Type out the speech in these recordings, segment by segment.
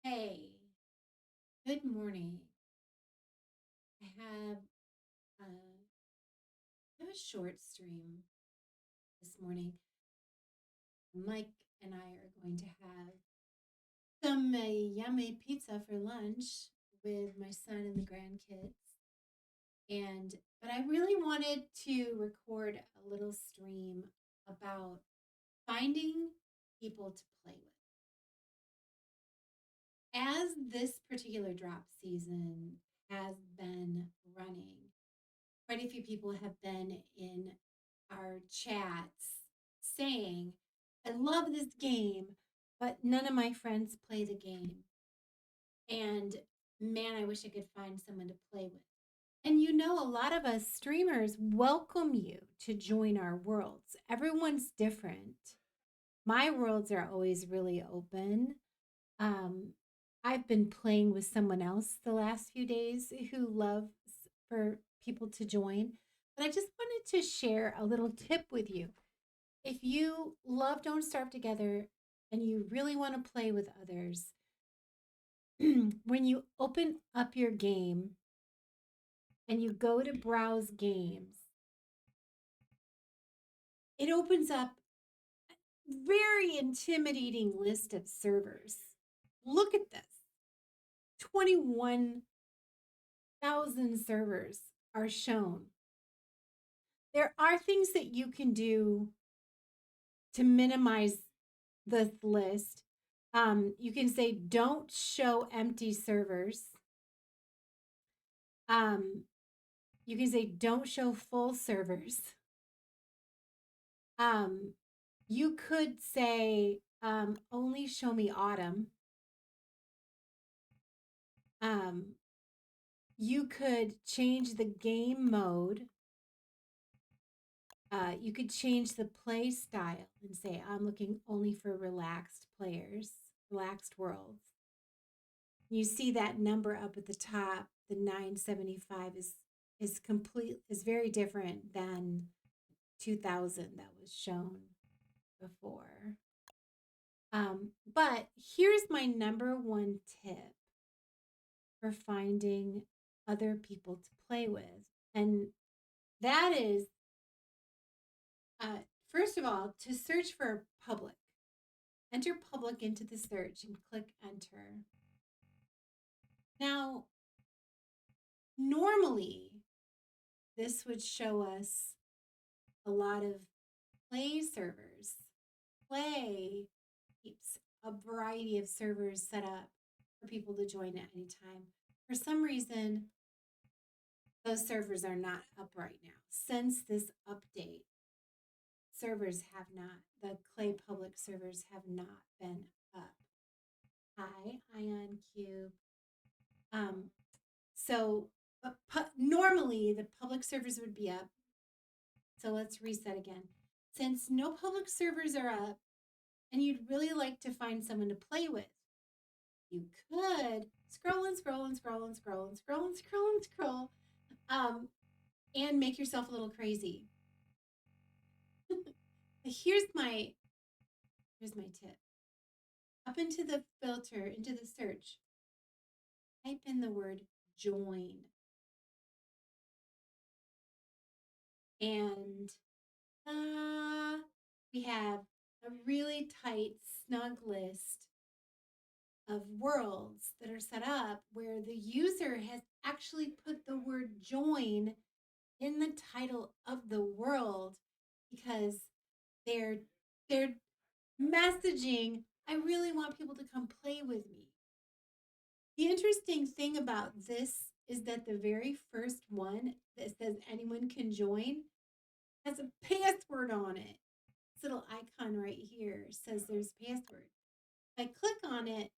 Hey, good morning. I have a short stream this morning. Mike and I are going to have some yummy pizza for lunch with my son and the grandkids. And but I really wanted to record a little stream about finding people to play with. As this particular drop season has been running, quite a few people have been in our chats saying, I love this game, but none of my friends play the game. And man, I wish I could find someone to play with. And a lot of us streamers welcome you to join our worlds. Everyone's different. My worlds are always really open. Um, I've been playing with someone else the last few days who loves for people to join. But I just wanted to share a little tip with you. If you love Don't Starve Together and you really want to play with others, when you open up your game and you go to browse games, it opens up a very intimidating list of servers. Look at this. 21,000 servers are shown. There are things that you can do to minimize this list. You can say, don't show empty servers. You can say, don't show full servers. Um, you could say, only show me autumn. Um, you could change the game mode. You could change the play style and say, I'm looking only for relaxed players, relaxed worlds. You see that number up at the top, the 975 is very different than 2000 that was shown before. But here's my number one tip for finding other people to play with. And that is, first of all, to search for public. Enter public into the search and click enter. Now, normally, this would show us a lot of play servers. Play keeps a variety of servers set up for people to join at any time. For some reason, those servers are not up right now. Since this update, servers have not, the Clay public servers have not been up. Hi, Ion Cube. Um, so normally the public servers would be up. So let's reset again. Since no public servers are up and you'd really like to find someone to play with, you could scroll and scroll and scroll and scroll and scroll and scroll and scroll and make yourself a little crazy. here's my tip. Up into the filter, into the search, type in the word join. And we have a really tight, snug list of worlds that are set up where the user has actually put the word join in the title of the world because they're they're messaging, I really want people to come play with me. The interesting thing about this is that the very first one that says anyone can join has a password on it. This little icon right here says there's password. If I click on it,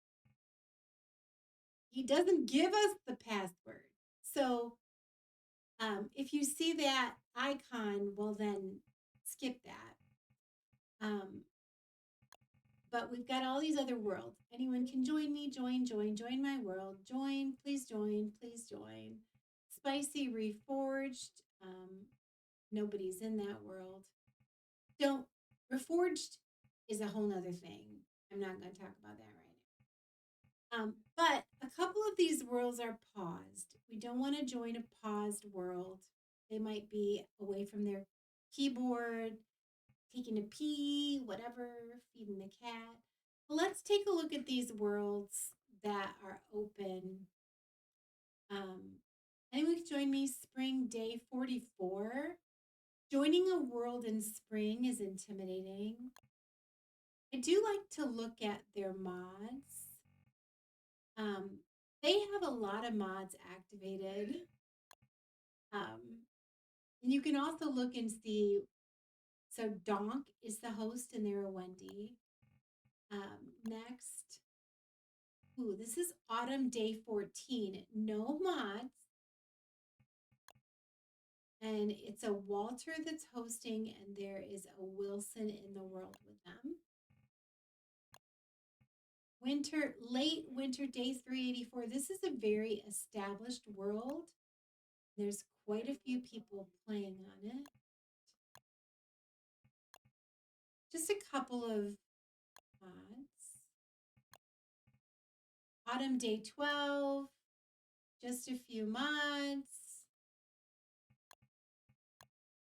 he doesn't give us the password. So if you see that icon, well then skip that. But we've got all these other worlds. Anyone can join me, join my world, join, please join, please join. Spicy Reforged, nobody's in that world. Don't, Reforged is a whole nother thing. I'm not going to talk about that right But a couple of these worlds are paused. We don't want to join a paused world. They might be away from their keyboard, taking a pee, whatever, feeding the cat. But let's take a look at these worlds that are open. Anyone can join me spring day 44. Joining a world in spring is intimidating. I do like to look at their mods. Um, they have a lot of mods activated. And you can also look and see. So Donk is the host, and they're a Wendy. Next, ooh, this is Autumn Day 14. No mods. And it's a Walter that's hosting, and there is a Wilson in the world with them. Late winter day 384. This is a very established world. There's quite a few people playing on it. Just a couple of mods. Autumn day 12. Just a few mods.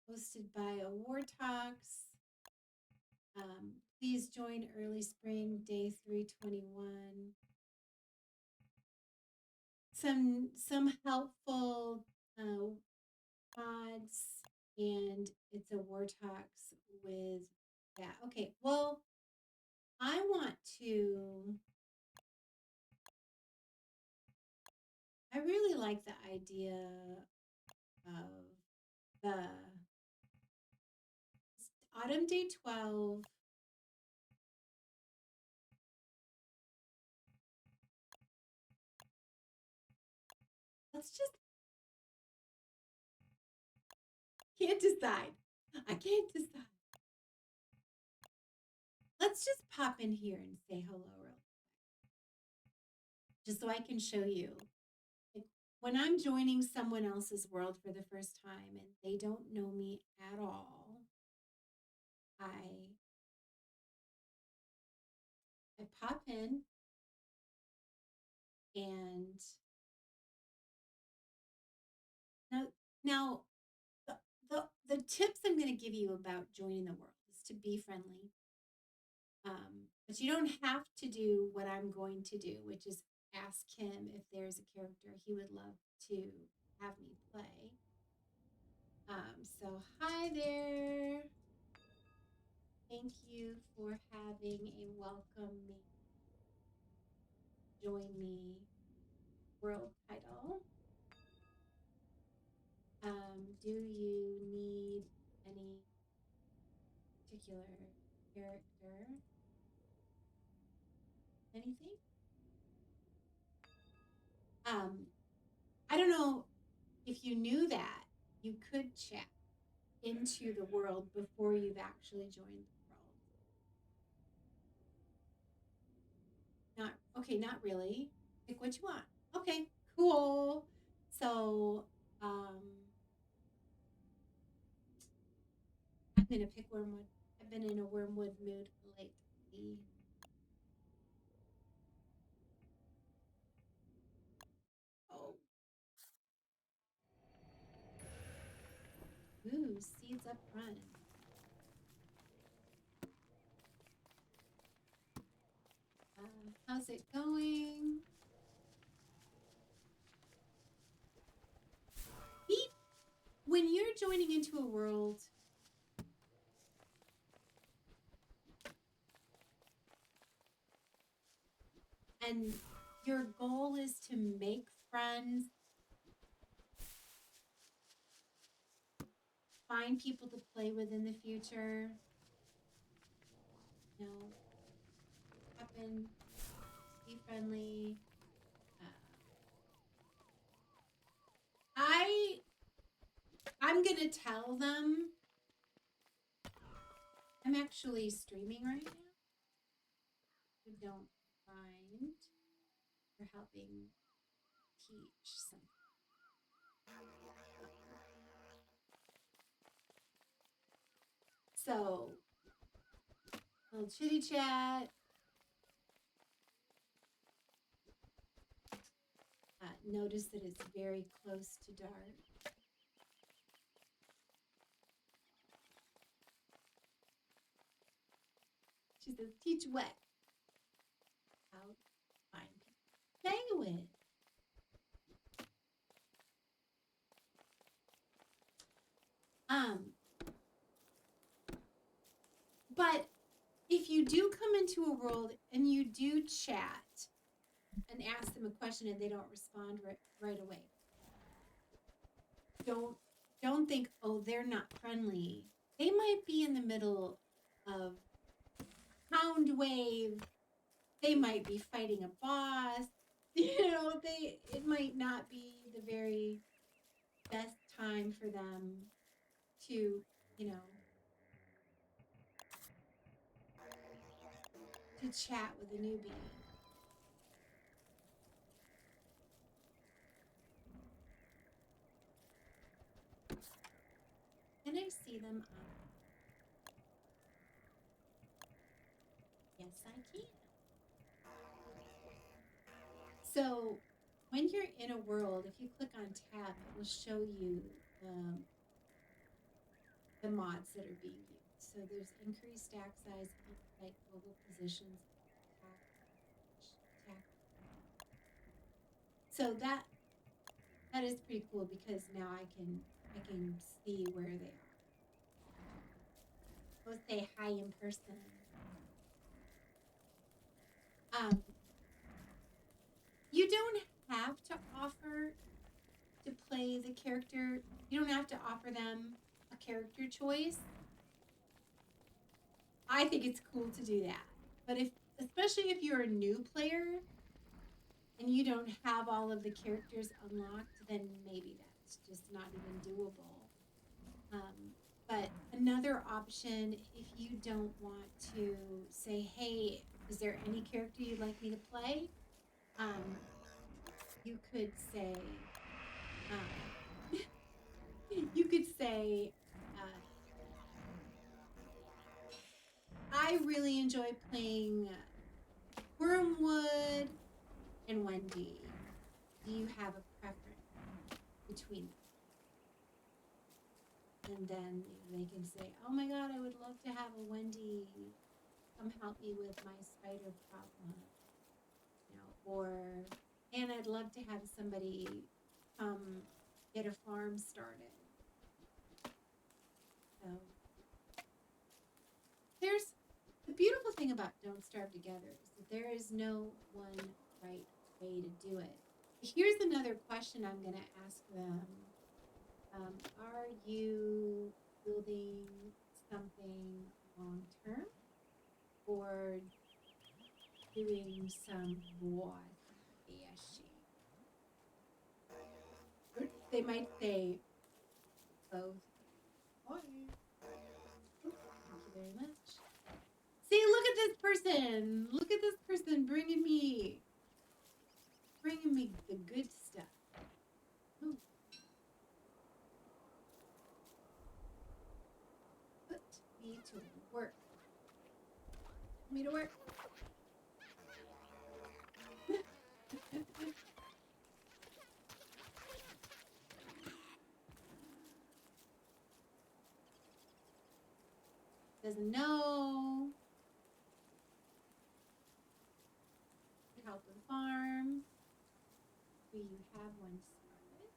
Hosted by Award Talks. Please join early spring day 321. Some helpful mods, and it's a War Talks with that. Okay, well, I really like the idea of the Autumn Day 12. Let's just can't decide. I can't decide. Let's just pop in here and say hello real quick, just so I can show you. Like, when I'm joining someone else's world for the first time and they don't know me at all, I pop in, and now the tips I'm going to give you about joining the world is to be friendly. But you don't have to do what I'm going to do, which is ask him if there's a character he would love to have me play. So hi there. Thank you for having a welcome me, join me world title. Do you need any particular character? Anything? I don't know if you knew that you could chat into the world before you've actually joined the world. Not okay, not really. Pick what you want. Okay, cool. So I'm gonna pick Wormwood. I've been in a Wormwood mood lately. Oh, ooh, seeds up front. How's it going? Beep. When you're joining into a world, and your goal is to make friends, find people to play with in the future, you know, happen, be friendly. Uh, I'm gonna tell them I'm actually streaming right now. You don't mind for helping teach something. So, a little chitty chat. notice that it's very close to dark. She says, teach what? How to find people to play with. But if you do come into a world and you do chat and ask them a question and they don't respond right away, don't think, oh, they're not friendly. They might be in the middle of Hound Wave. They might be fighting a boss. It might not be the very best time for them to, to chat with a newbie. Can I see them on? Yes, I can. So when you're in a world, if you click on tab, it will show you the mods that are being used. So there's increased stack size, like global positions, attack. So that is pretty cool because now I can see where they are. Go say hi in person. You don't have to offer to play the character. You don't have to offer them a character choice. I think it's cool to do that. But especially if you're a new player and you don't have all of the characters unlocked, then maybe that's just not even doable. But another option, if you don't want to say, hey, is there any character you'd like me to play? You could say, I really enjoy playing Wormwood and Wendy. Do you have a preference between them? And then they can say, oh my God, I would love to have a Wendy come help me with my spider problem. And I'd love to have somebody come get a farm started. So there's the beautiful thing about Don't Starve Together is that there is no one right way to do it. Here's another question I'm going to ask them. Are you building something long term or doing some bashing? They might say both. Thank you very much. See, look at this person. Look at this person bringing me the good stuff. Ooh. Put me to work. Put me to work. Doesn't know. Help with farm. Do you have one started?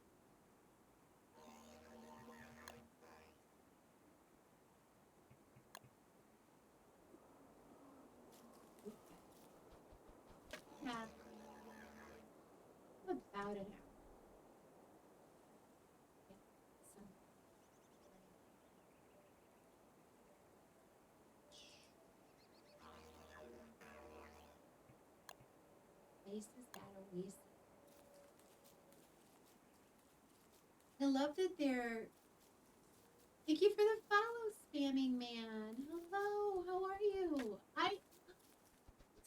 Okay. Have about an hour. Places that oasis. I love that they're. Thank you for the follow, spamming man. Hello, how are you? I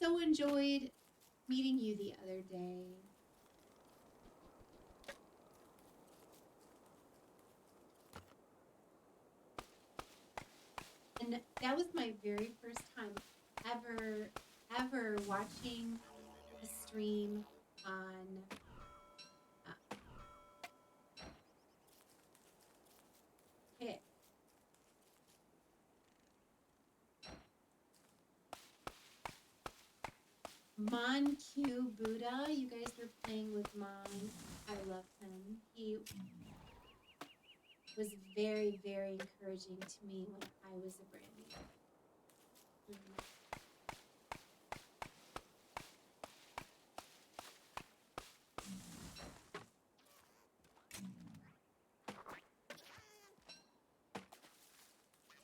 so enjoyed meeting you the other day. And that was my very first time ever watching a stream on Mon Q Buddha, you guys were playing with Mon. I love him. He was very, very encouraging to me when I was a brand new.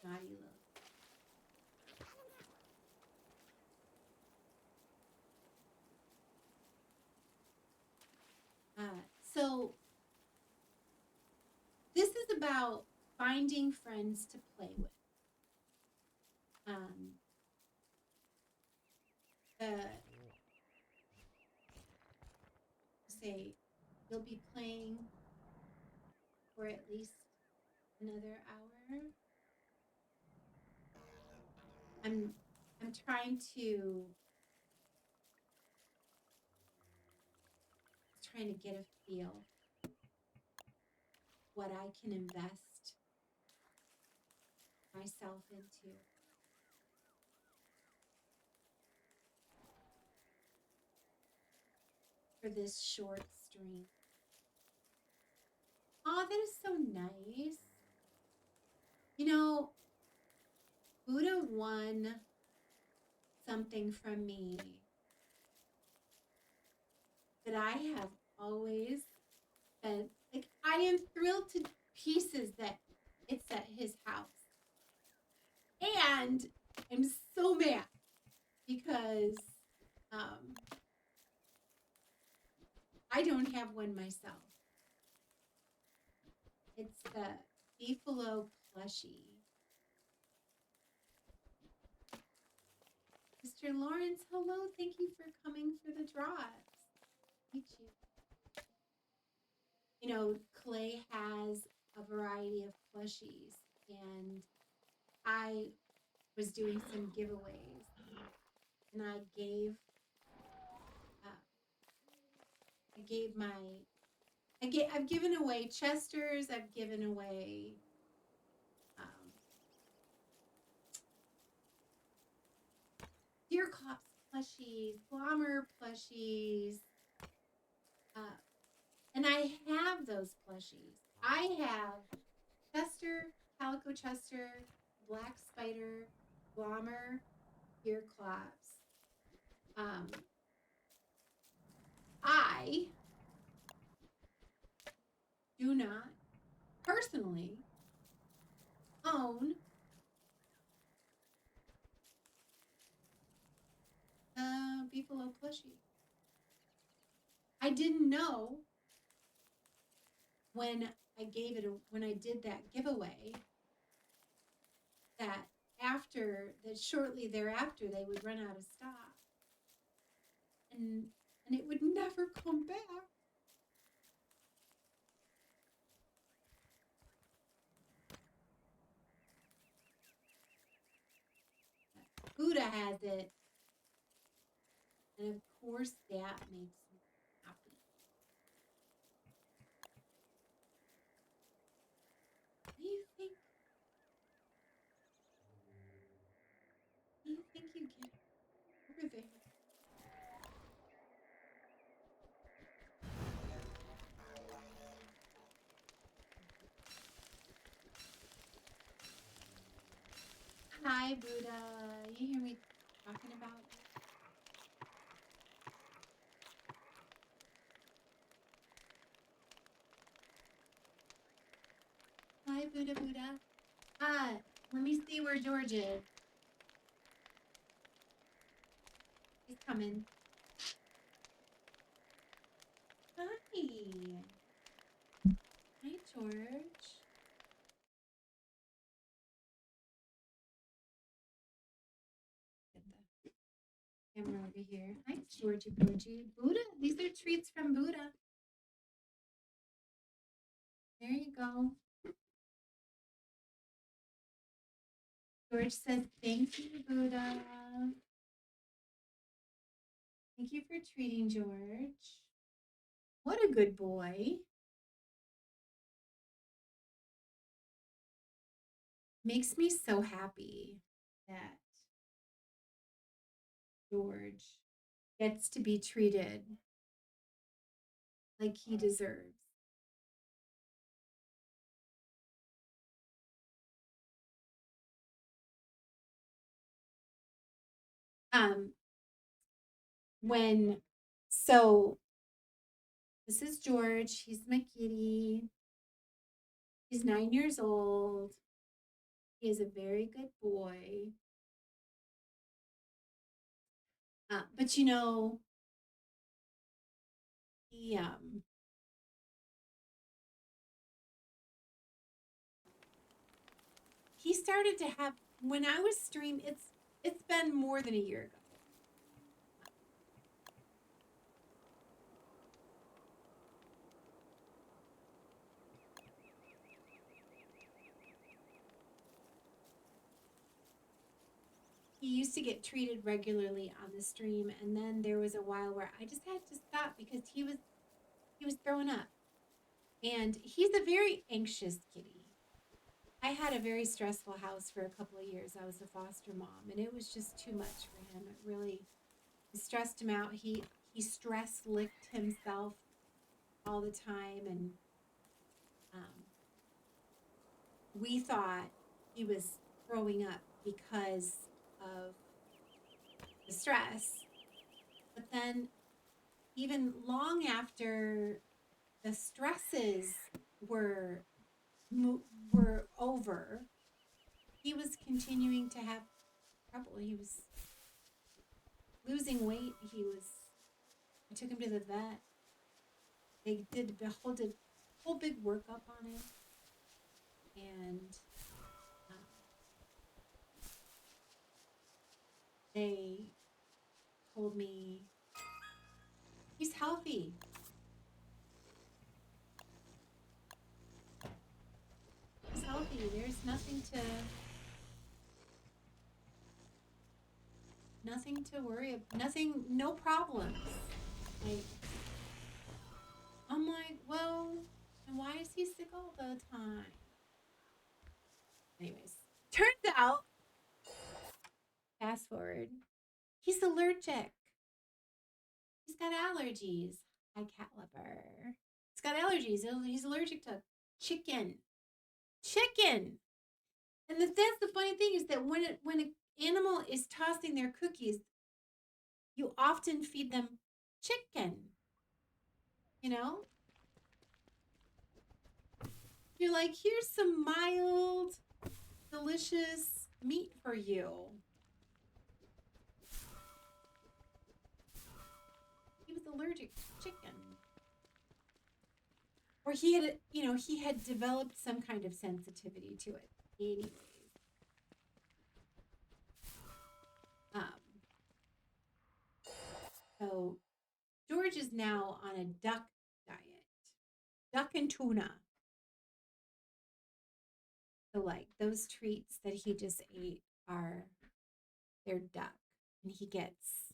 Naughty little. So this is about finding friends to play with. Say you'll be playing for at least another hour. I'm trying to get a feel what I can invest myself into. For this short stream. Oh, that is so nice. You know, Buddha won something from me that I have always been like, I am thrilled to pieces that it's at his house. And I'm so mad because I don't have one myself. It's the Beefalo plushie. Mr. Lawrence, hello. Thank you for coming for the drops. Meet you. You know, Clay has a variety of plushies, and I was doing some giveaways, and I've given away Chesters. I've given away Deer Cops plushies, Glommer plushies, and I have those plushies. I have Chester, Calico Chester, Black Spider, Glommer, Deer Clops. I do not personally own the Beefalo plushie. I didn't know when I did that giveaway that shortly thereafter they would run out of stock, and it would never come back. Buddha has it, and of course that makes me happy. What do you think? What do you think you get over there? Hi, Buddha. You hear me talking about you? Hi, Buddha Buddha. Let me see where George is. He's coming. Hi. Hi, George. Get the camera over here. Hi, Georgie Georgie. Buddha. These are treats from Buddha. There you go. George says, thank you, Buddha. Thank you for treating George. What a good boy. Makes me so happy that George gets to be treated like he deserves. Um, when so this is George. He's my kitty. He's 9 years old. He is a very good boy. But you know, he he started to have when I was stream. It's been more than a year ago. He used to get treated regularly on the stream, and then there was a while where I just had to stop because he was throwing up. And he's a very anxious kitty. I had a very stressful house for a couple of years. I was a foster mom, and it was just too much for him. It really stressed him out. He stress licked himself all the time, and um, we thought he was throwing up because of the stress. But then, even long after the stresses were were over, he was continuing to have trouble. He was losing weight. I took him to the vet. They did the whole big workup on him, and um, they told me he's healthy. He's healthy. There's nothing to worry about. Nothing, no problems. Like I'm like, well, and why is he sick all the time? Anyways, turns out, fast forward, he's allergic. He's got allergies. Hi, cat lover. He's got allergies. He's allergic to chicken. Chicken. And that's the funny thing is that when an animal is tossing their cookies, you often feed them chicken. You know, you're like, here's some mild, delicious meat for you. He was allergic to chicken. Or he had developed some kind of sensitivity to it. Anyways, um, so George is now on a duck diet, duck and tuna. So like those treats that he just ate are their duck, and he gets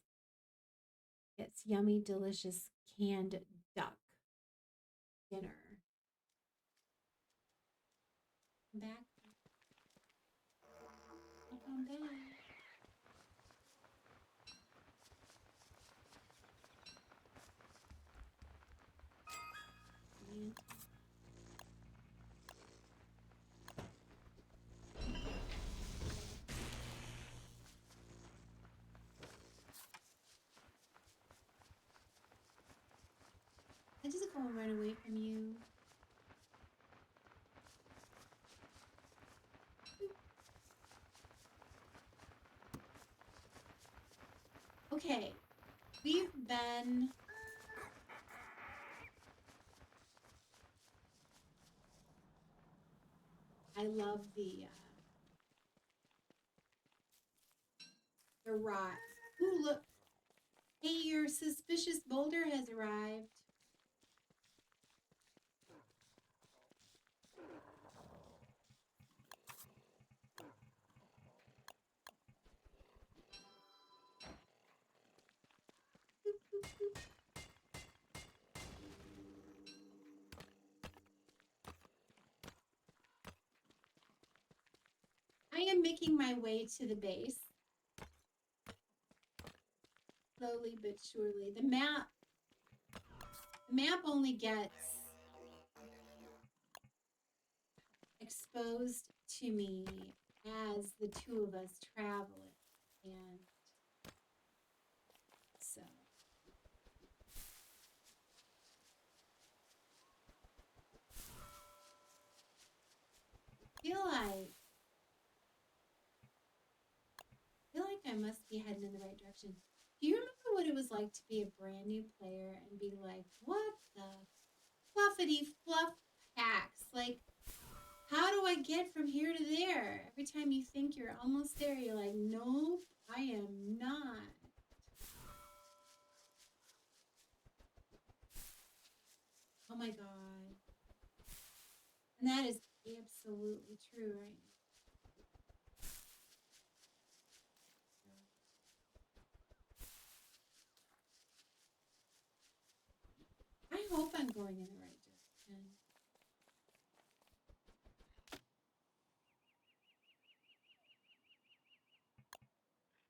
yummy, delicious canned duck dinner. Come back, come back. I just go and run away from you. Okay, we've been. I love the rot. Ooh, look! Hey, your suspicious boulder has arrived. I am making my way to the base. So slowly but surely. The map only gets exposed to me as the two of us travel it. And so I feel like I must be heading in the right direction. Do you remember what it was like to be a brand new player and be like, what the fluffity fluff packs? Like, how do I get from here to there? Every time you think you're almost there, you're like, nope, I am not. Oh my God. And that is absolutely true right now. I hope I'm going in the right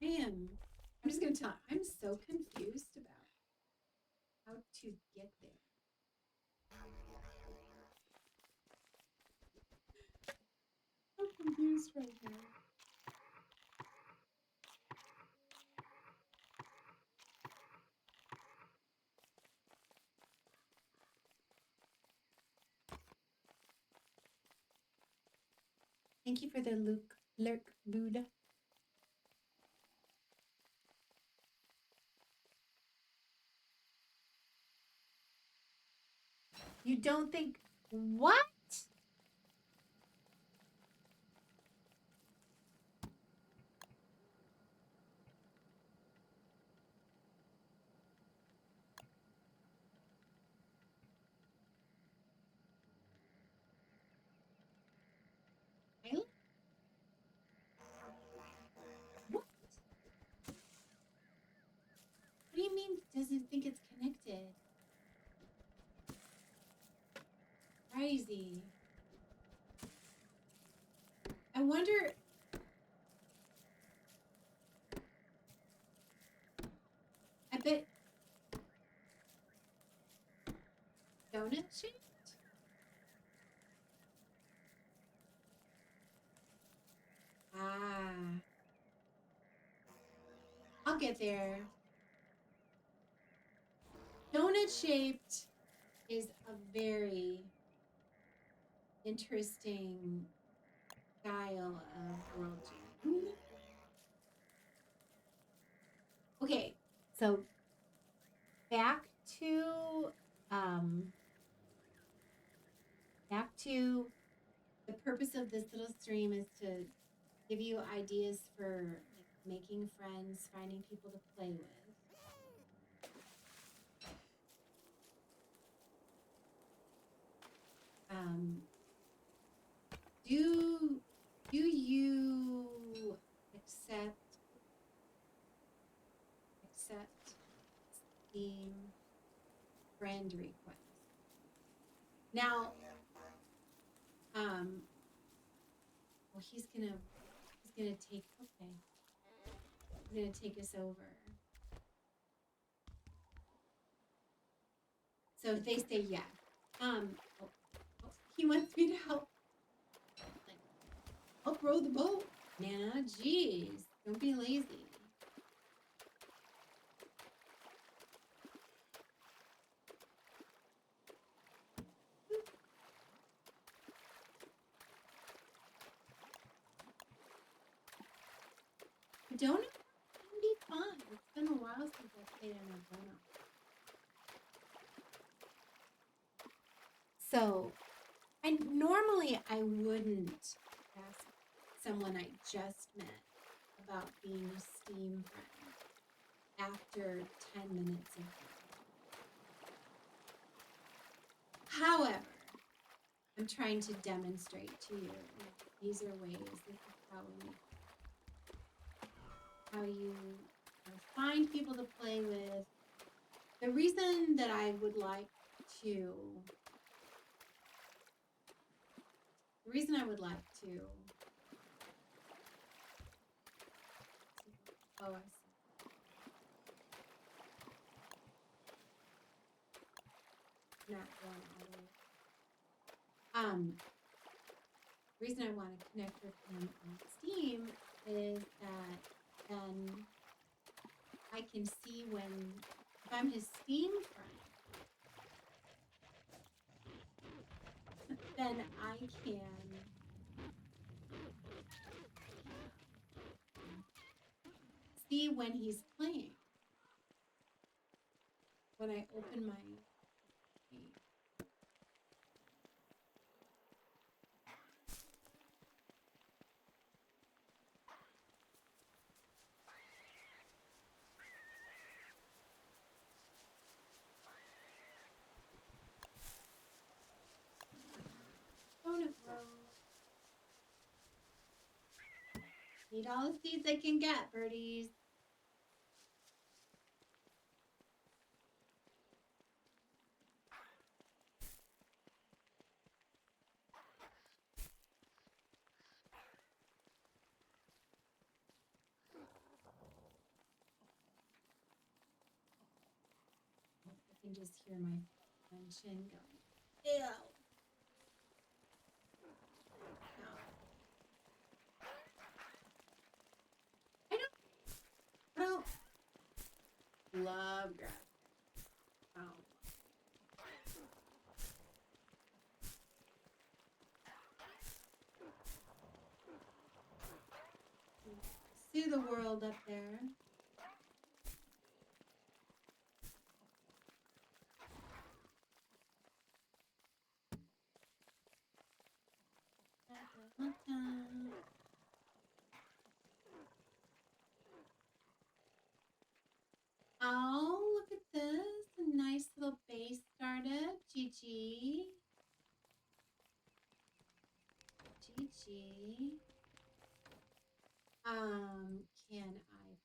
direction. I'm just going to tell, I'm so confused about how to get there. I'm confused right now. Thank you for the lurk, Buddha. You don't think what? Really? What? What do you mean doesn't think it's connected? Crazy. I wonder. I bet. Donut shaped? Ah. I'll get there. Donut shaped is a very interesting style of world view. Okay, so back to the purpose of this little stream is to give you ideas for like making friends, finding people to play with. Do you accept Steam friend requests? Now, well, he's gonna take okay. He's gonna take us over. So if they say yes, he wants me to help. Like, help row the boat. Nah, geez, don't be lazy. A donut can be fun. It's been a while since I played in a donut. So, normally I wouldn't ask someone I just met about being a Steam friend after 10 minutes of play. However, I'm trying to demonstrate to you these are ways. This is how you find people to play with. The reason that I would like to oh, I see. not going auto. The reason I want to connect with him on Steam is that then I can see when, if I'm his Steam friend, then I can see when he's playing. When I open my bonus roll. Need all the seeds I can get, birdies. I can just hear my mention going, ew. No. I don't love grass. See the world up there. Oh, look at this. A nice little base started. GG. GG. Can I?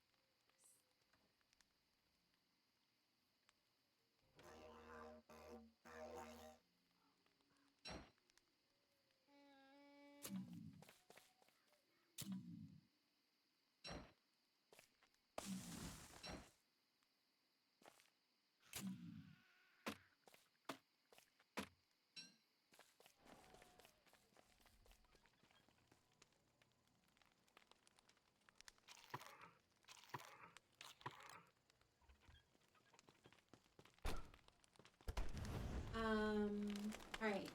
All right.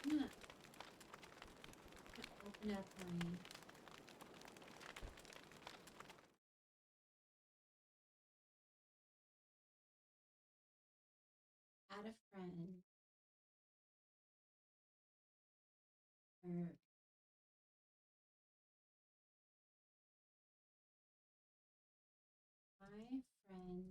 I'm gonna open up my add a friend or my friend.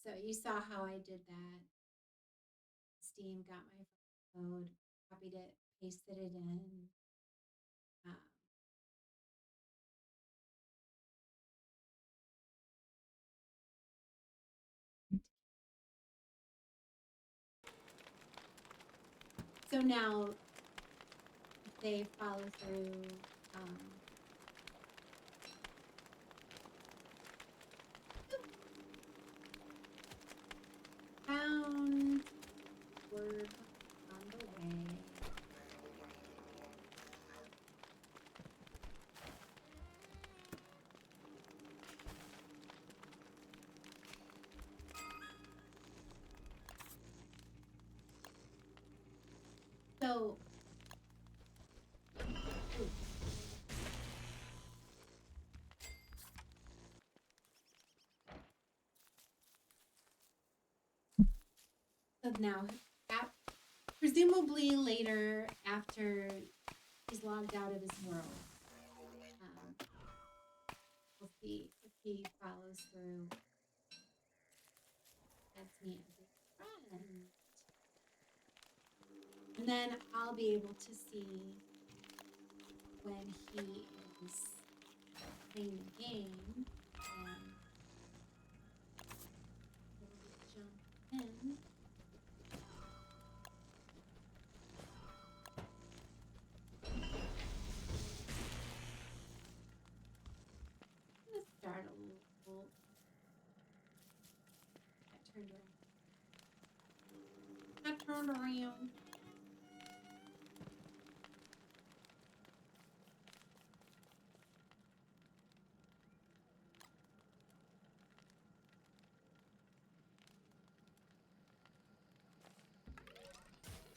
So you saw how I did that. Steam got my code, copied it, pasted it in. So now if they follow through, found word on the way. So now, presumably later after he's logged out of his world, we'll see if he follows through. That's me as a friend. And then I'll be able to see when he is playing the game and jump in. turned around. I turned around.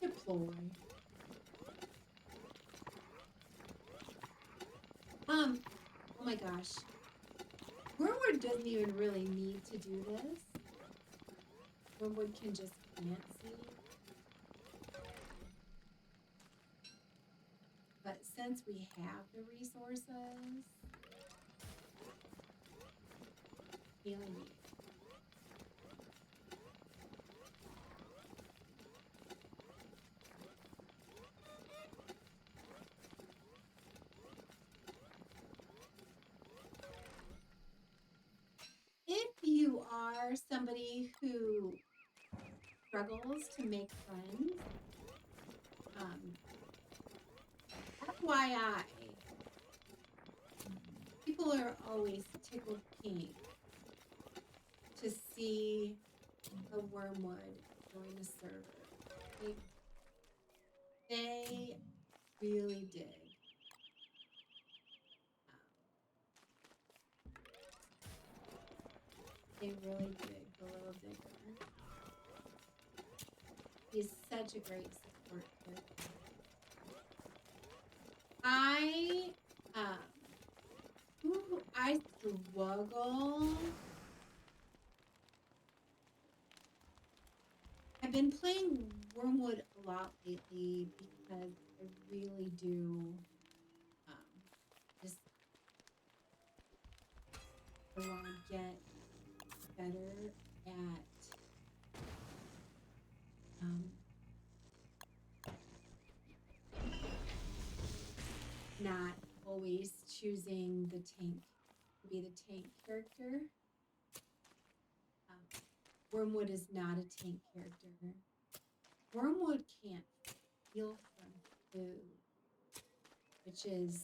Deploy. Oh my gosh. Wormwood doesn't even really need to do this. Wormwood can just plant seed. But since we have the resources, healing me. If you are somebody who struggles to make friends, FYI, people are always tickled pink to see a wormwood join a server. They really dig. They really dig the little digger. He's such a great support character. I struggle. I've been playing Wormwood a lot lately because I really do just I want to get better at not always choosing the tank to be the tank character. Wormwood is not a tank character. Wormwood can't heal from food, which is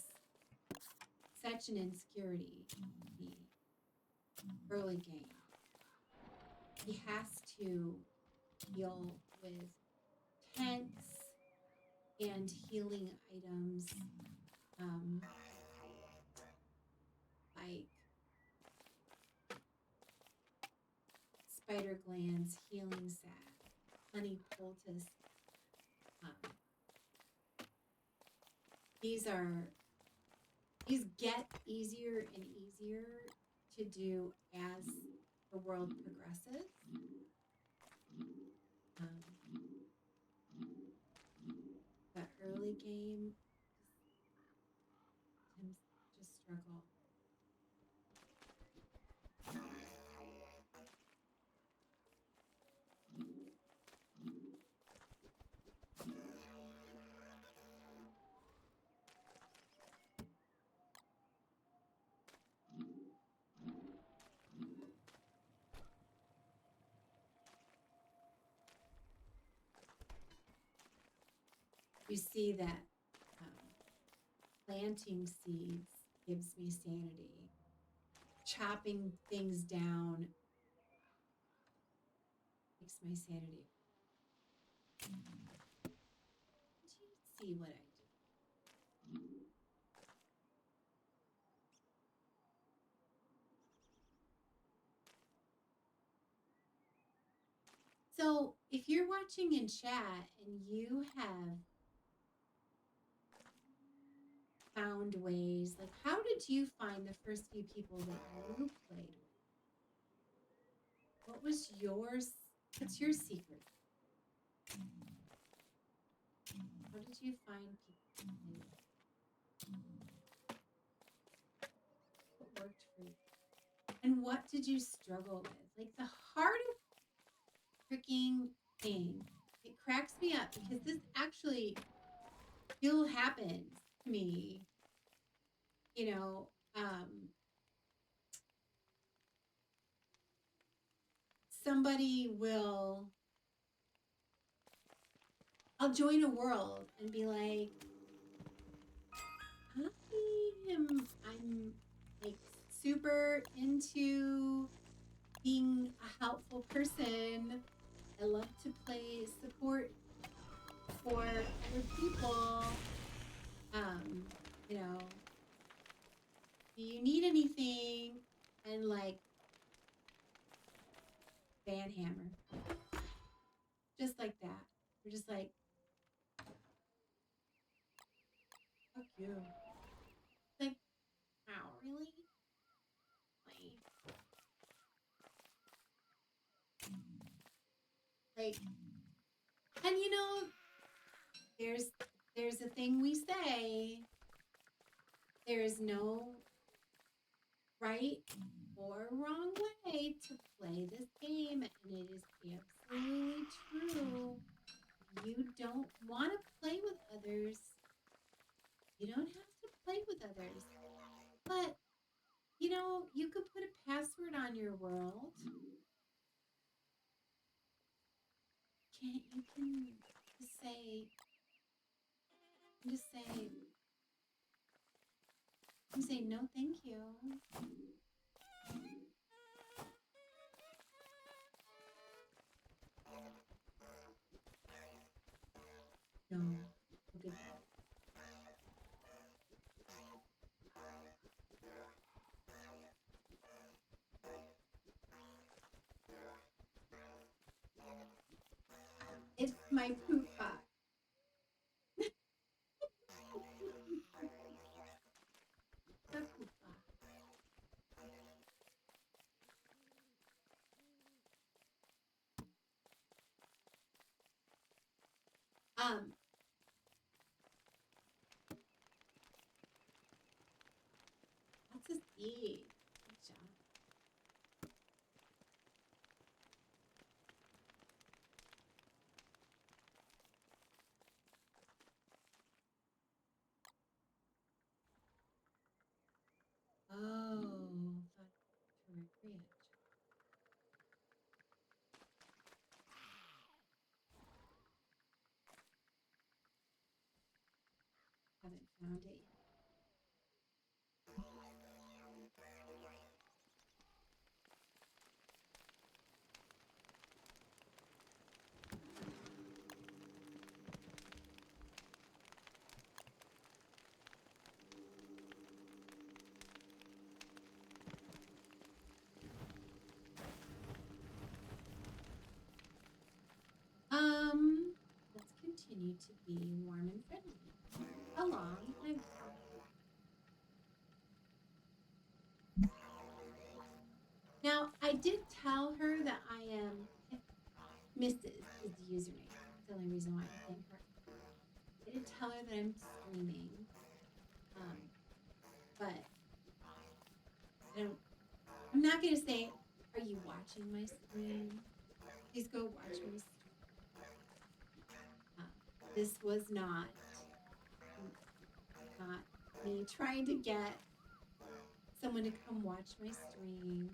such an insecurity in the early game. He has to heal with tents and healing items, like spider glands, healing sac, honey poultice. These get easier and easier to do as the world progresses. That early game tends to struggle. You see that planting seeds gives me sanity. Chopping things down makes my sanity. Do you see what I do? So if you're watching in chat and you have found ways, like how did you find the first few people that you played with? What was yours? What's your secret? How did you find people to play with? What worked for you? And what did you struggle with? Like the hardest freaking thing. It cracks me up because this actually still happens to me. You know, somebody will, I'll join a world and be like, I'm like super into being a helpful person. I love to play support for other people. Um, you know, do you need anything? And like Van Hammer. Just like that. We're just like, fuck you. Like, wow, really? Like, and you know, there's a thing we say. There is no right or wrong way to play this game, and it is absolutely true. You don't want to play with others. You don't have to play with others. But, you know, you could put a password on your world. You can just say no thank you. No. Goodbye. It's my poop box. The poop box. Um, that's a seed. Good job. Oh, thought to recreate. Haven't found it yet. Let's continue to be warm and friendly. Along, now I did tell her that I am Mrs. is the username. That's the only reason why I'm saying her. I did tell her that I'm streaming. But I don't. I'm not gonna say, "Are you watching my stream?" Please go watch my stream. This was not me trying to get someone to come watch my stream.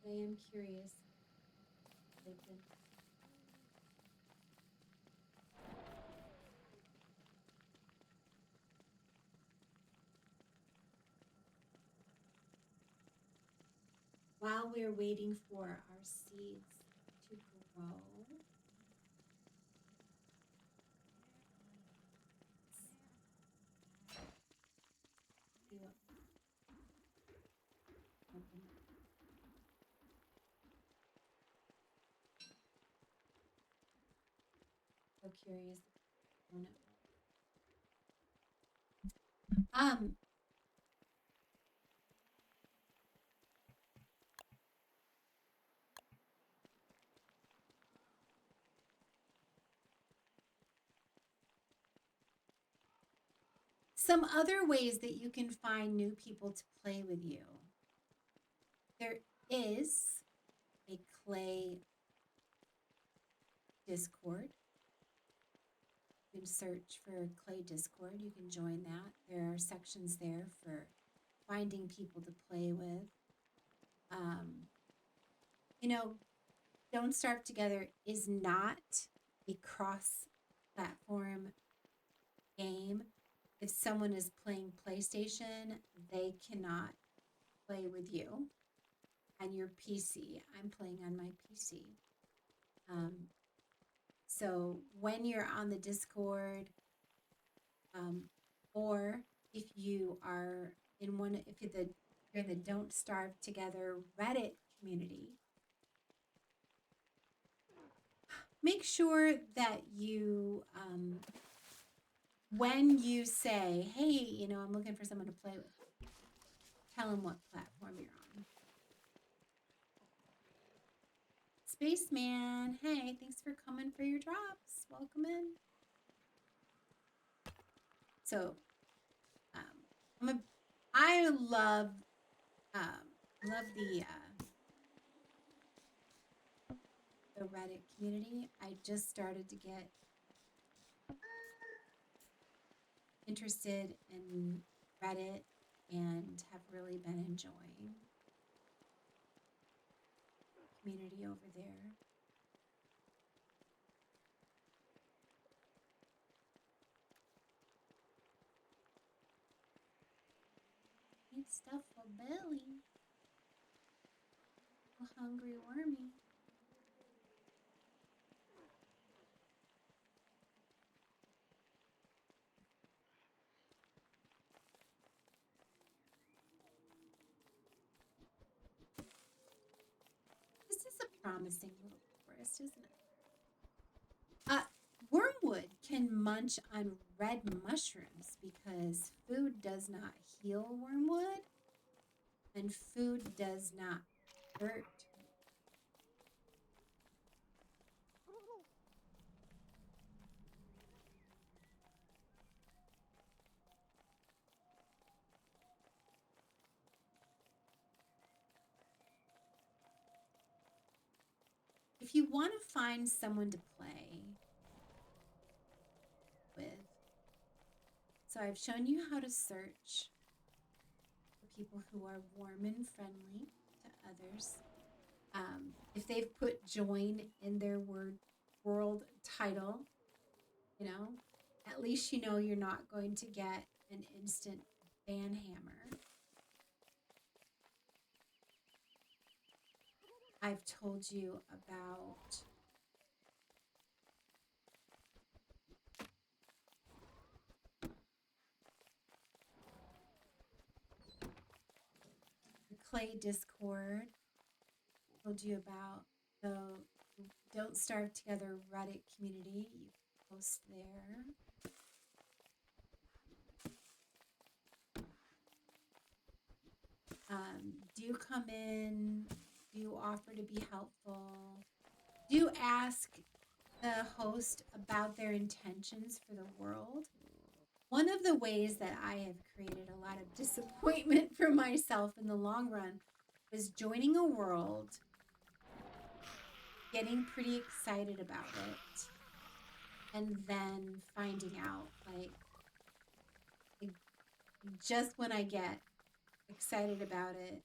I am curious. While we're waiting for our seeds to grow, so curious. Some other ways that you can find new people to play with you. There is a Clay Discord. You can search for Clay Discord. You can join that. There are sections there for finding people to play with. You know, Don't Starve Together is not a cross-platform game. if someone is playing PlayStation, they cannot play with you on your PC. I'm playing on my PC. Um, so when you're on the Discord, um, or if you are in one, if you're in the Don't Starve Together Reddit community, make sure that you, when you say, hey, I'm looking for someone to play with, tell them what platform you're on. Spaceman, hey, thanks for coming for your drops. Welcome in. So, I love the Reddit community. I just started to get interested in Reddit and have really been enjoying the community over there. Need stuff for belly. A hungry wormy. This is a promising little forest, isn't it? Wormwood can munch on red mushrooms because food does not heal wormwood and food does not hurt. If you want to find someone to play with, so I've shown you how to search for people who are warm and friendly to others. If they've put join in their world title, at least you're not going to get an instant ban hammer. I've told you about the Clay Discord. Told you about the Don't Starve Together Reddit community. You post there. Do come in, do offer to be helpful, do ask the host about their intentions for the world. One of the ways that I have created a lot of disappointment for myself in the long run was joining a world, getting pretty excited about it, and then finding out, like just when I get excited about it,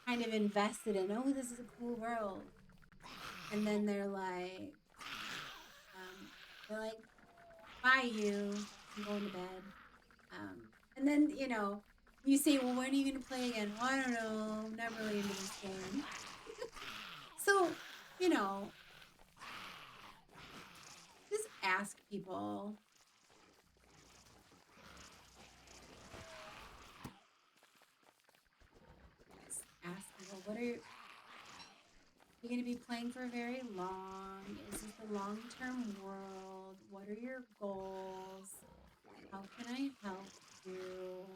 kind of invested in, oh, this is a cool world. And then they're like, bye you, I'm going to bed. And then, you say, well, when are you going to play again? Well, I don't know, I'm not really into this game. So, just ask people. Just ask people, what are you going to be playing for very long? Is this a long-term world? What are your goals? How can I help you?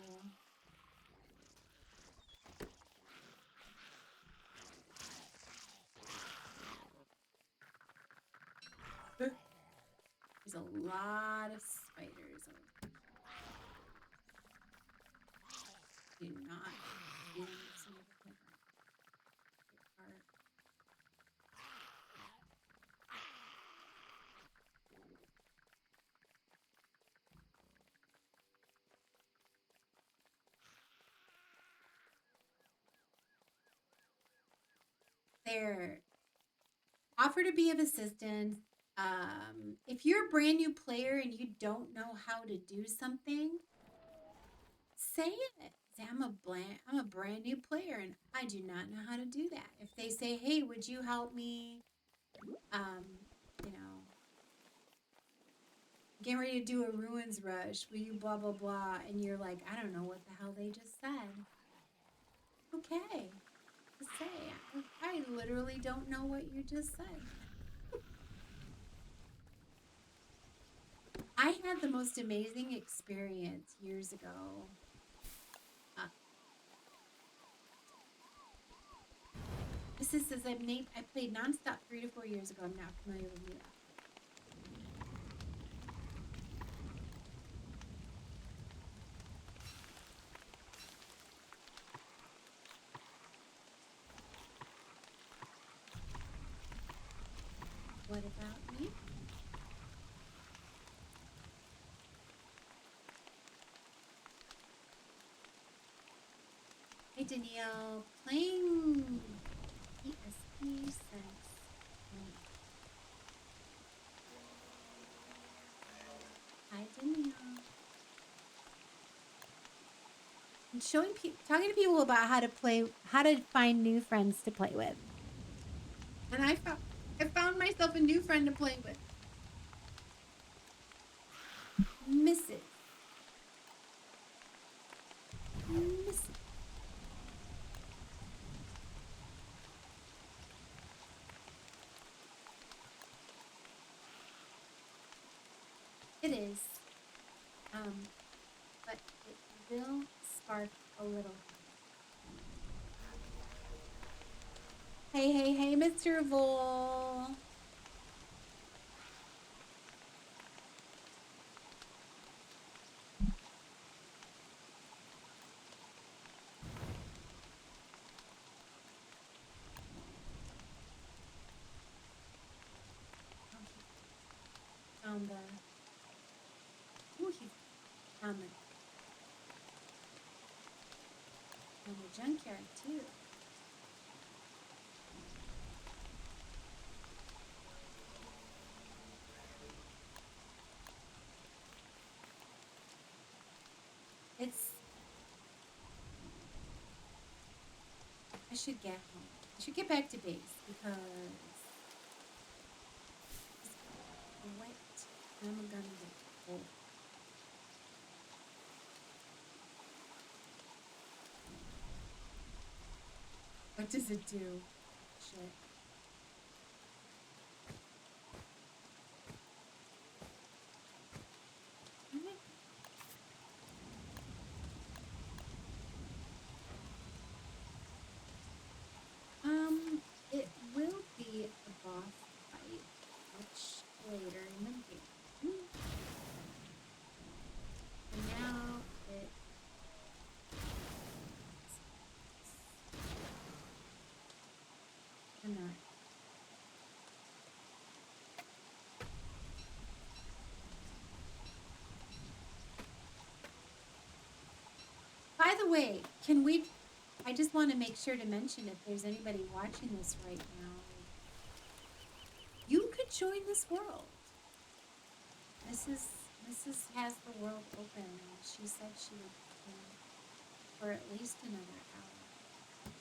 There's a lot of spiders over here. Do not use some of the There. Offer to be of assistance. If you're a brand new player and you don't know how to do something, say it. Say I'm a brand new player and I do not know how to do that. If they say, "Hey, would you help me um, you know, getting ready to do a ruins rush, will you blah blah blah," and you're like, "I don't know what the hell they just said." Okay. Just say, I literally don't know what you just said. I had the most amazing experience years ago. Uh, this is says I played nonstop 3 to 4 years ago. I'm not familiar with new updates. What about me? Hey Danielle, playing DST since when? Hi Danielle. I'm showing people, talking to people about how to play, how to find new friends to play with, and I found myself a new friend to play with, Mrs. Mrs. It is, but it will spark a little hey, Mr. Vol. Oh, he found the, oh, he found the junkyard too. It's, I should get home. I should get back to base because it's wet and I'm gonna get cold. What does it do? Shit. Okay. It will be a boss fight much later in the game. And now it's tonight. By the way, can we? I just want to make sure to mention if there's anybody watching this right now, you could join this world. Mrs. has the world open, and she said she would play for at least another hour.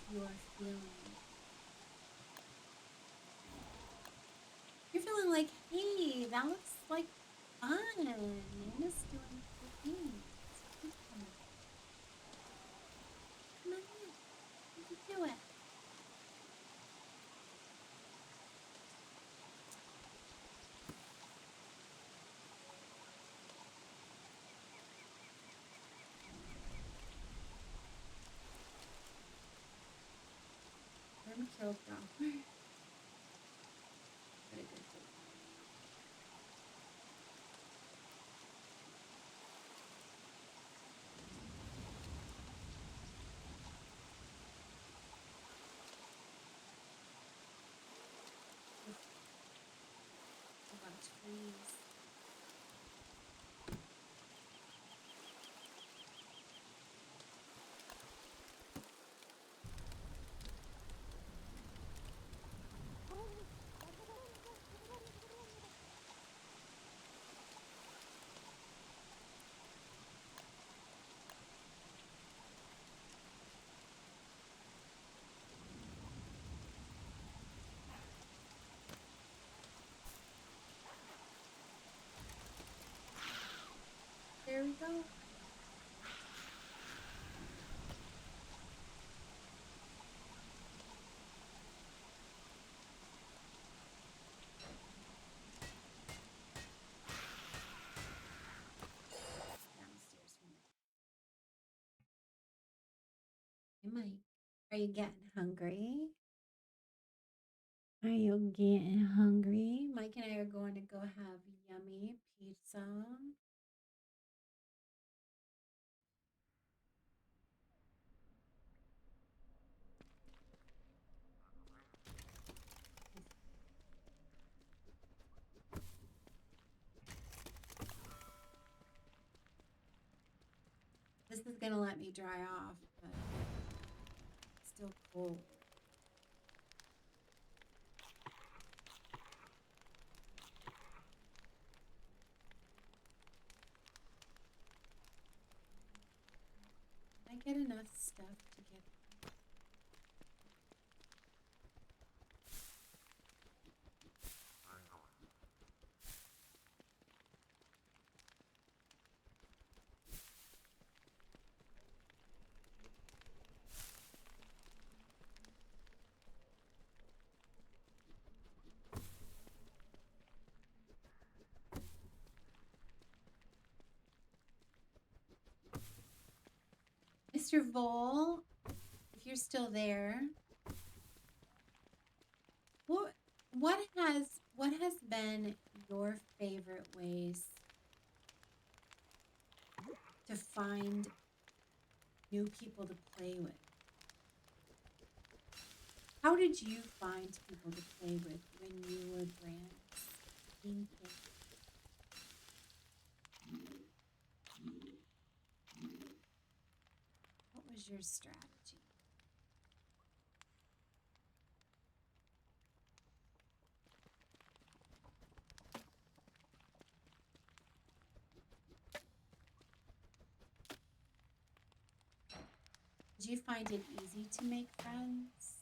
If you are feeling, you're feeling like, hey, that looks like fun. Nana's doing cool things. Come on in. You can do it. I'm killed though. What a good day. A lot of trees. Mike, are you getting hungry? Are you getting hungry? Mike and I are going to go have yummy pizza. This is going to let me dry off, but it's still cold. I get enough stuff to get. Mr. Vole, if you're still there, what has been your favorite ways to find new people to play with? How did you find people to play with when you were brand? What was your strategy? Did you find it easy to make friends?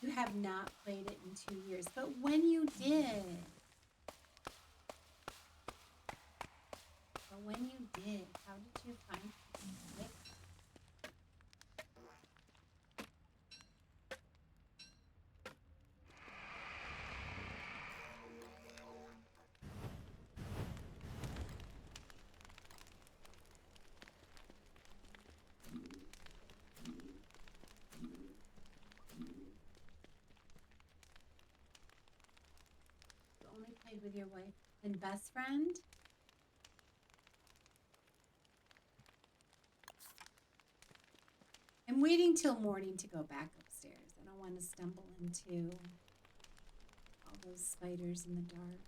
You have not played it in 2 years, but when you did, how did you find it? You only played with your wife and best friend? I'm waiting till morning to go back upstairs. I don't want to stumble into all those spiders in the dark.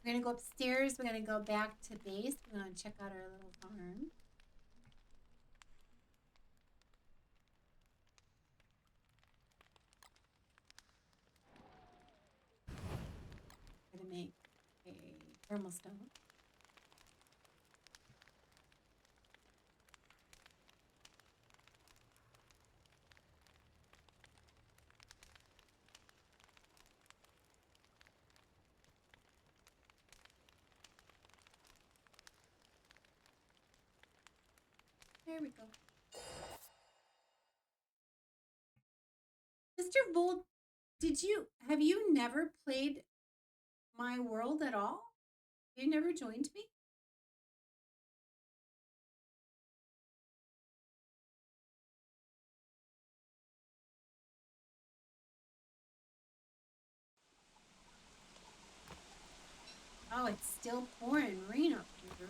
We're going to go upstairs. We're going to go back to base. We're going to check out our little farm. We're going to make a thermal stone. There we go. Mr. Volt, have you never played my world at all? You never joined me? Oh, it's still pouring rain up here.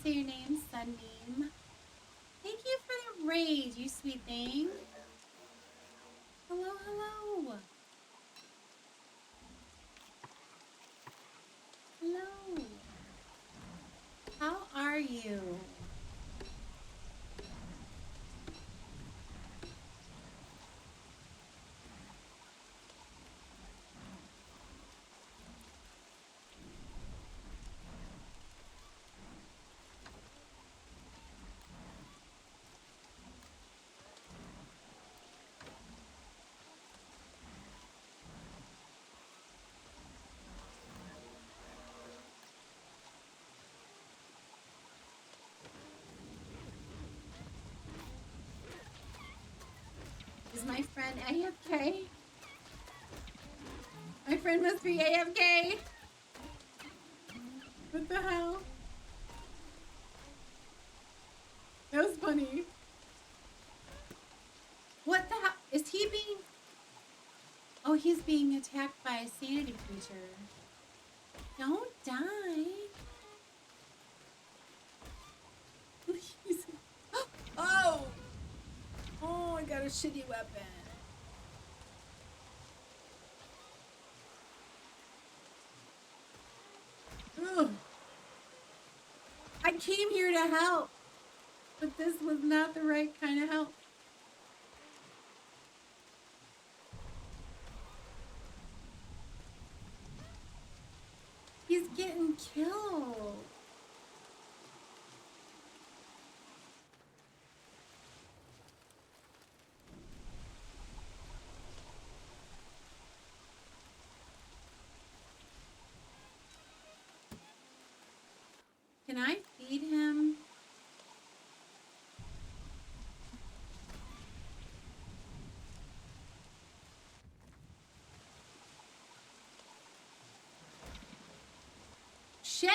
say your name? Sunbeam. Thank you for the raid, you sweet thing. Hello, hello. Hello. How are you? Is my friend AFK? My friend must be AFK. What the hell? That was funny. What the hell? Is he being... Oh, he's being attacked by a sanity creature. Don't die. Oh! Oh, I got a shitty weapon. Ugh. I came here to help, but this was not the right kind of help. He's getting killed. Can I feed him? Shit!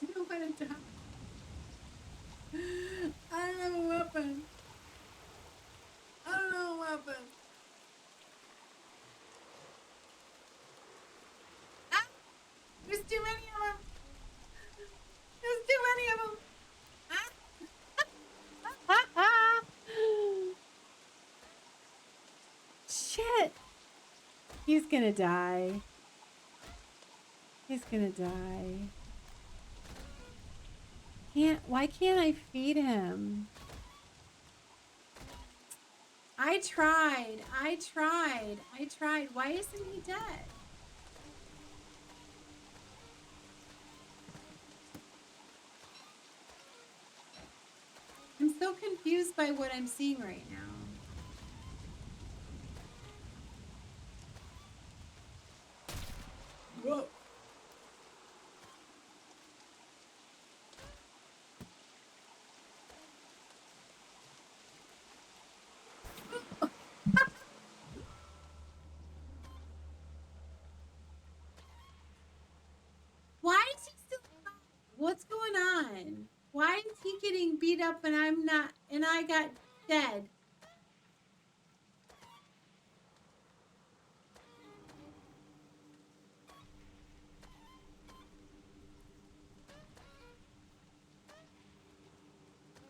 I don't want to die. I don't have a weapon. I don't have a weapon. Ah! There's too many of them. There's too many of them. Ah! Shit. He's gonna die. He's gonna die. Why can't I feed him? I tried. Why isn't he dead? I'm so confused by what I'm seeing right now. Whoa. Why is he still alive? What's going on? Why is he getting beat up and I'm not, and I got dead?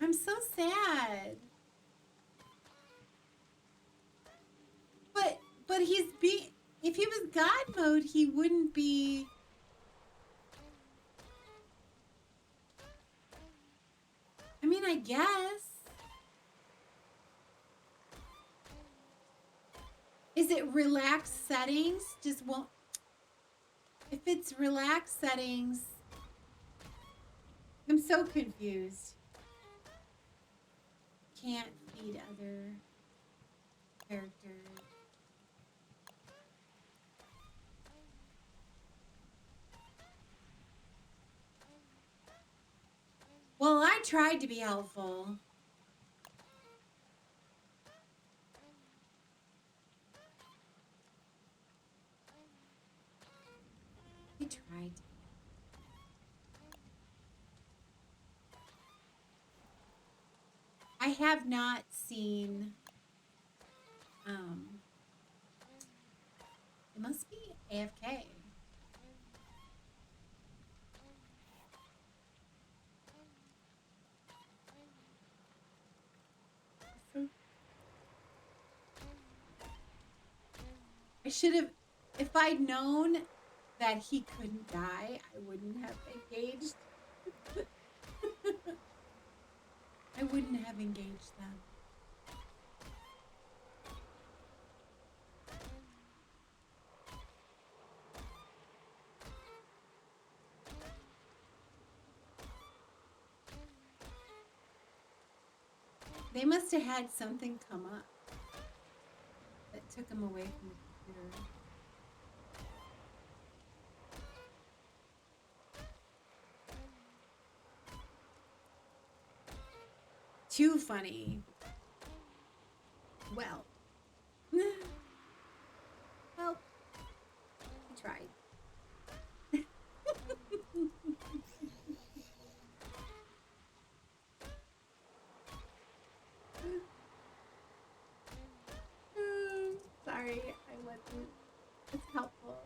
I'm so sad. But if he was God mode, he wouldn't be. I mean, I guess. Is it relaxed settings? Just won't. If it's relaxed settings, I'm so confused. Can't feed other characters. Well, I tried to be helpful. He tried. I have not seen. Um, it must be AFK. I should have, if I'd known that he couldn't die, I wouldn't have engaged. I wouldn't have engaged them. They must have had something come up that took them away from the computer. Too funny. Well, well, we tried. Sorry, I wasn't as helpful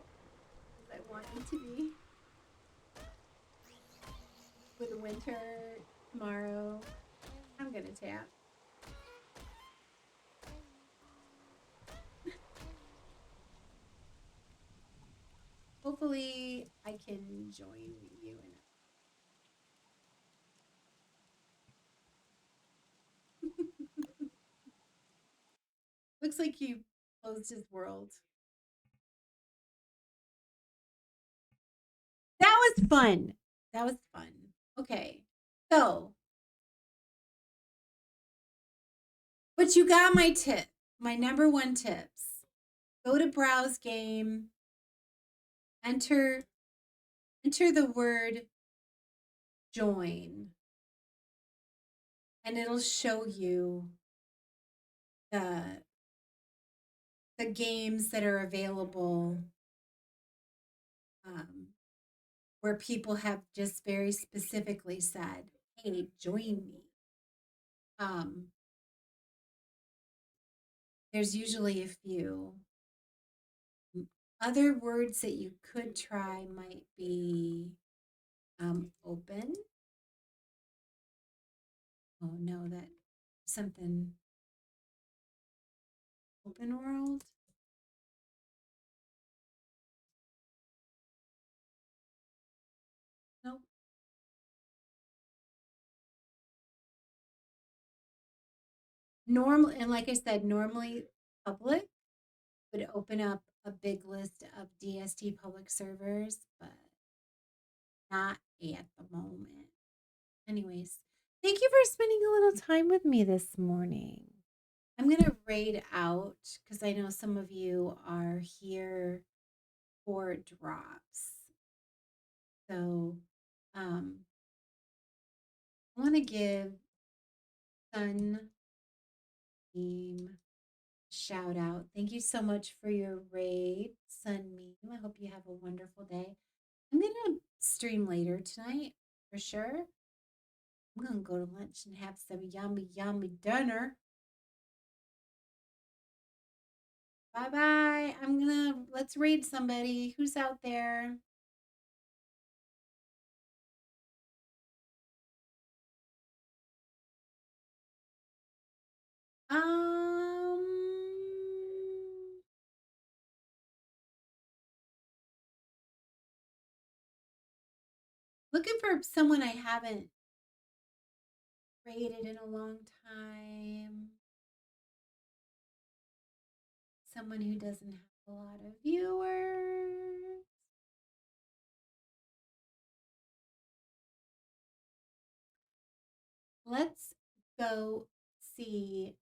as I wanted to be. With the winter tomorrow, I'm gonna tap. Hopefully, I can join you in it. Looks like you closed his world. That was fun. That was fun. Okay. So, but you got my tip. My number one tips. Go to browse game, enter the word join, and it'll show you the games that are available, um, where people have just very specifically said, "Hey, join me." Um, there's usually a few. Other words that you could try might be open. Oh no, that something open world. Nope. Normal, and like I said, normally public would open up a big list of DST public servers, but not at the moment. Anyways, thank you for spending a little time with me this morning. I'm going to raid out because I know some of you are here for drops. So I want to give Sun Meme shout out. Thank you so much for your raid, Sun Meme. I hope you have a wonderful day. I'm going to stream later tonight for sure. I'm going to go to lunch and have some yummy, yummy dinner. Bye bye. Let's raid somebody. Who's out there? Um, looking for someone I haven't raided in a long time. Someone who doesn't have a lot of viewers. Let's go see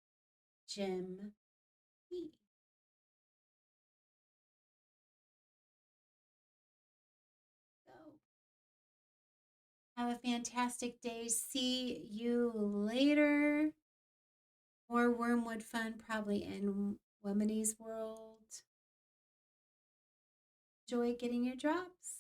Jim P. So, have a fantastic day. See you later. More Wormwood fun, probably in Womeny's world. Enjoy getting your drops.